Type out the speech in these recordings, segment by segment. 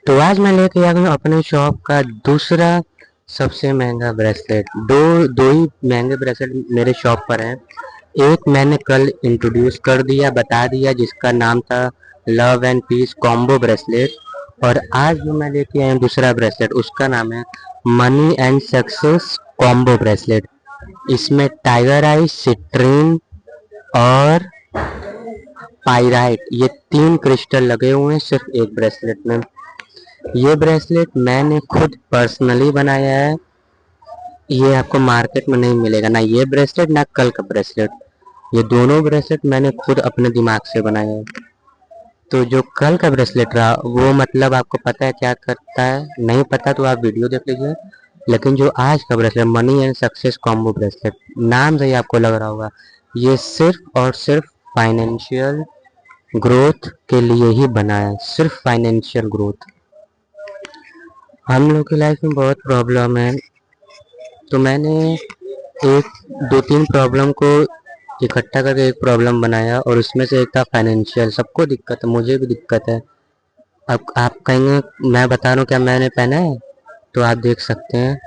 तो आज मैं लेके आ गया हूँ अपने शॉप का दूसरा सबसे महंगा ब्रेसलेट। दो दो ही महंगे ब्रेसलेट मेरे शॉप पर हैं। एक मैंने कल इंट्रोड्यूस कर दिया, बता दिया, जिसका नाम था love and peace combo bracelet. और आज जो मैं लेके आया हूँ दूसरा ब्रेसलेट, उसका नाम है money and success combo bracelet. इसमें टाइगर आई, सिट्रीन और पाइराइट, ये तीन क्रिस्टल लगे हुए हैं सिर्फ एक ब्रेसलेट में। ये ब्रेसलेट मैंने खुद पर्सनली बनाया है। ये आपको मार्केट में नहीं मिलेगा, ना ये ब्रेसलेट ना कल का ब्रेसलेट। ये दोनों ब्रेसलेट मैंने खुद अपने दिमाग से बनाया है। तो जो कल का ब्रेसलेट रहा वो मतलब आपको पता है क्या करता है, नहीं पता तो आप वीडियो देख लीजिए। लेकिन जो आज का bracelet money and success combo bracelet, नाम से ही आपको लग रहा होगा, ये सिर्फ और सिर्फ फाइनेंशियल ग्रोथ के लिए ही बना है। सिर्फ फाइनेंशियल ग्रोथ। हम लोग की लाइफ में बहुत प्रॉब्लम है, तो मैंने एक दो तीन प्रॉब्लम को इकट्ठा करके एक प्रॉब्लम बनाया, और उसमें से एक था फाइनेंशियल। सबको दिक्कत है, मुझे भी दिक्कत है। अब आप कहेंगे मैं बता रहा हूँ क्या मैंने पहना है, तो आप देख सकते हैं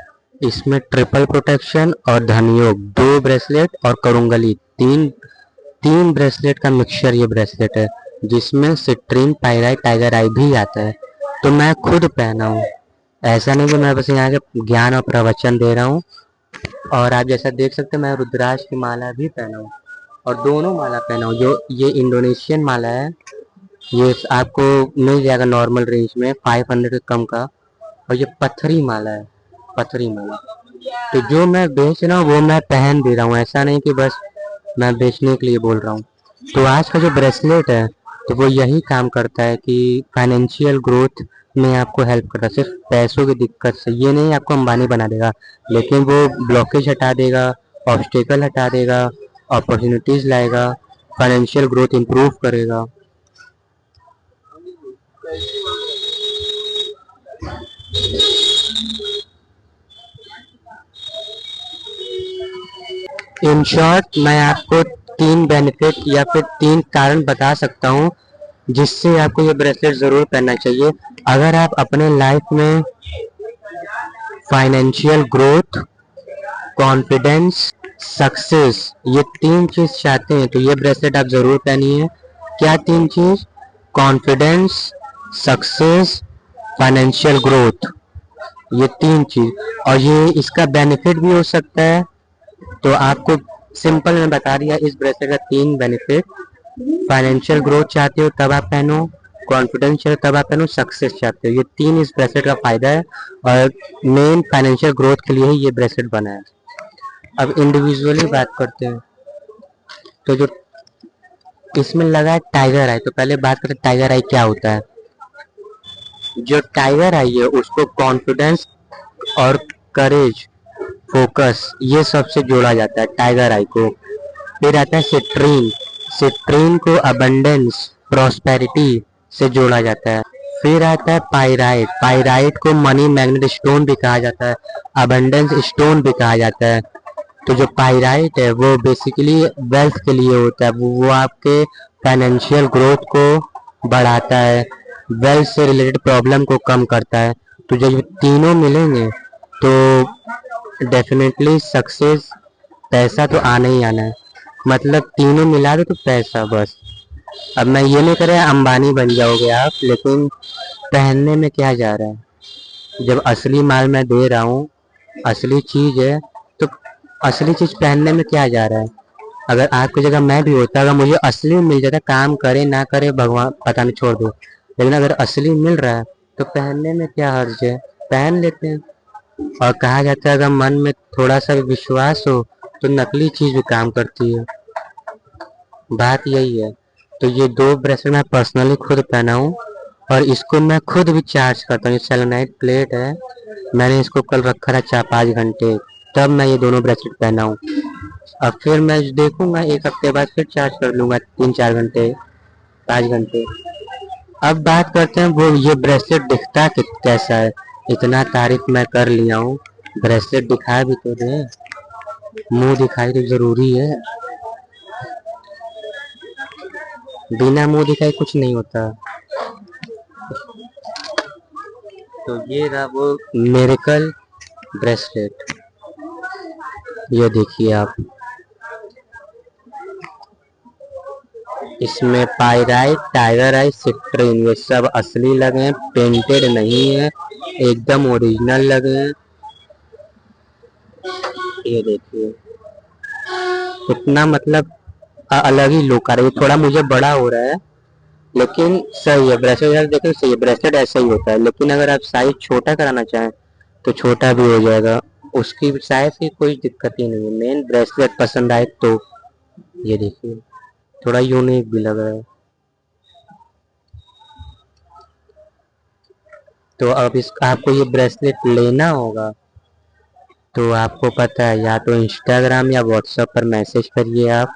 इसमें ट्रिपल प्रोटेक्शन और धनयोग, दो ब्रेसलेट और करुंगली, तीन तीन ब्रेसलेट का मिक्सचर ये ब्रेसलेट है, जिसमें सिट्रीन, पाइराइट, टाइगर आई भी आता है। तो मैं खुद पहना हूँ, ऐसा नहीं कि मैं बस यहाँ के ज्ञान और प्रवचन दे रहा हूँ। और आप जैसा देख सकते हैं मैं रुद्राक्ष की माला भी पहना हूँ, और दोनों माला पहना हूँ। जो ये इंडोनेशियन माला है, ये आपको मिल जाएगा नॉर्मल रेंज में 500 से कम का। और ये पत्थरी माला है, पत्थरी माला। तो जो मैं बेच रहा हूँ वो मैं पहन दे रहा हूँ, ऐसा नहीं कि बस मैं बेचने के लिए बोल रहा हूँ। तो आज का जो ब्रेसलेट है तो वो यही काम करता है कि फाइनेंशियल ग्रोथ में आपको हेल्प करता है। सिर्फ पैसों की दिक्कत से ये नहीं आपको अंबानी बना देगा, लेकिन वो ब्लॉकेज हटा देगा, ऑब्स्टेकल हटा देगा, अपॉर्चुनिटीज लाएगा, फाइनेंशियल ग्रोथ इंप्रूव करेगा। इन शॉर्ट मैं आपको तीन बेनिफिट या फिर तीन कारण बता सकता हूँ जिससे आपको ये ब्रेसलेट ज़रूर पहनना चाहिए। अगर आप अपने लाइफ में फाइनेंशियल ग्रोथ, कॉन्फिडेंस, सक्सेस, ये तीन चीज़ चाहते हैं तो ये ब्रेसलेट आप ज़रूर पहनिए। क्या तीन चीज़? कॉन्फिडेंस, सक्सेस, फाइनेंशियल ग्रोथ, ये तीन चीज़। और ये इसका बेनिफिट भी हो सकता है, तो आपको सिंपल मैं बता दिया इस ब्रेसलेट का तीन बेनिफिट। फाइनेंशियल ग्रोथ चाहते हो तब आप पहनो, कॉन्फिडेंस चाहिए तब आप पहनो, सक्सेस चाहते हो, ये तीन इस ब्रेसलेट का फायदा है। और मेन फाइनेंशियल ग्रोथ के लिए ही ये ब्रेसलेट बना है। अब इंडिविजुअली बात करते हैं, तो जो इसमें लगा है टाइगर आई, तो पहले बात करते हैं टाइगर आई क्या होता है। जो टाइगर आई है उसको कॉन्फिडेंस और करेज, फोकस, ये सबसे जोड़ा जाता है टाइगर आई को। फिर आता है सिट्रीन, सिट्रीन को अबंडेंस, प्रॉस्पेरिटी से जोड़ा जाता है। फिर आता है पाइराइट, पाइराइट को मनी मैग्नेट स्टोन भी कहा जाता है, अबंडेंस स्टोन भी कहा जाता है। तो जो पाइराइट है वो बेसिकली वेल्थ के लिए होता है, वो आपके फाइनेंशियल ग्रोथ को बढ़ाता है, वेल्थ से रिलेटेड प्रॉब्लम को कम करता है। तो जब ये तीनों मिलेंगे तो डेफिनेटली सक्सेस, पैसा तो आना ही आना है। मतलब तीनों मिला दो तो पैसा बस। अब मैं ये नहीं कर रहा अंबानी बन जाओगे आप, लेकिन पहनने में क्या जा रहा है। जब असली माल मैं दे रहा हूँ, असली चीज है, तो असली चीज पहनने में क्या जा रहा है। अगर आपकी जगह मैं भी होता, अगर मुझे असली मिल जाता, काम करे ना करे भगवान पता नहीं, छोड़ दो, लेकिन अगर असली मिल रहा है तो पहनने में क्या हर्ज है, पहन लेते हैं। और कहा जाता है अगर मन में थोड़ा सा भी विश्वास हो तो नकली चीज भी काम करती है, बात यही है। तो ये दो ब्रेसलेट मैं पर्सनली खुद पहना हूँ, और इसको मैं खुद भी चार्ज करता हूँ। ये सेलेनाइट प्लेट है, मैंने इसको कल रखा था 4-5 घंटे, तब मैं ये दोनों ब्रेसलेट पहना हूँ। अब फिर मैं देखूंगा एक हफ्ते बाद फिर चार्ज कर लूंगा 3-4 घंटे, 5 घंटे। अब बात करते हैं वो ये ब्रेसलेट दिखता कैसा है। इतना तारीफ मैं कर लिया हूँ, ब्रेसलेट दिखा भी तो दे, मुंह दिखाई तो जरूरी है, बिना मुंह दिखाए कुछ नहीं होता। तो ये रहा वो मिरेकल ब्रेसलेट। ये देखिए आप, इसमें पायराइट, टाइगर आई, सिट्रीन ये सब असली लगे हैं, पेंटेड नहीं है, एकदम ओरिजिनल लगे हैं। ये देखिए कितना मतलब अलग ही लुक आ रहा है। थोड़ा मुझे बड़ा हो रहा है लेकिन सही है। ब्रेसलेट देखो सही है, ब्रेसलेट ऐसा ही होता है, लेकिन अगर आप साइज छोटा कराना चाहें तो छोटा भी हो जाएगा, उसकी साइज की कोई दिक्कत ही नहीं है। मेन ब्रेसलेट पसंद आए तो। ये देखिए थोड़ा यूनिक भी लग रहा है। तो अब इस आपको ये ब्रेसलेट लेना होगा तो आपको पता है, या तो इंस्टाग्राम या व्हाट्सएप पर मैसेज करिए आप,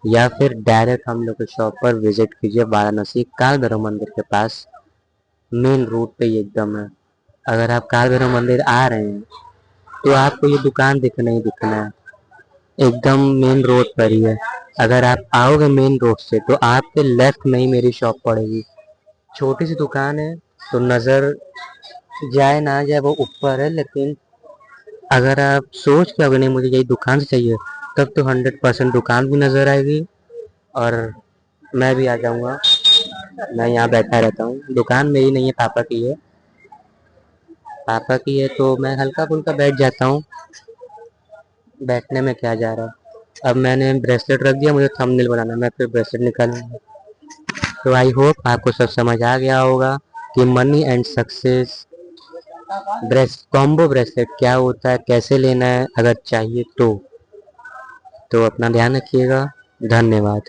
या फिर डायरेक्ट हम लोग के शॉप पर विजिट कीजिए। वाराणसी काल भैरव मंदिर के पास मेन रोड पे ही एकदम है। अगर आप काल भैरव मंदिर आ रहे हैं तो आपको ये दुकान दिखना ही दिखना है, एकदम मेन रोड पर ही है। अगर आप आओगे मेन रोड से तो आपके लेफ्ट में ही मेरी शॉप पड़ेगी। छोटी सी दुकान है तो नज़र जाए ना जाए वो ऊपर है, लेकिन अगर आप सोच के अगर नहीं मुझे यही दुकान से चाहिए, तब तो 100% दुकान भी नज़र आएगी और मैं भी आ जाऊँगा। मैं यहाँ बैठा रहता हूँ, दुकान मेरी नहीं है, पापा की है। पापा की है तो मैं हल्का फुल्का बैठ जाता हूँ, बैठने में क्या जा रहा है। अब मैंने ब्रेसलेट रख दिया, मुझे थंबनेल बनाना है, मैं फिर ब्रेसलेट निकालूंगा। तो आई होप आपको सब समझ आ गया होगा कि money and success combo bracelet क्या होता है, कैसे लेना है अगर चाहिए तो। अपना ध्यान रखिएगा। धन्यवाद।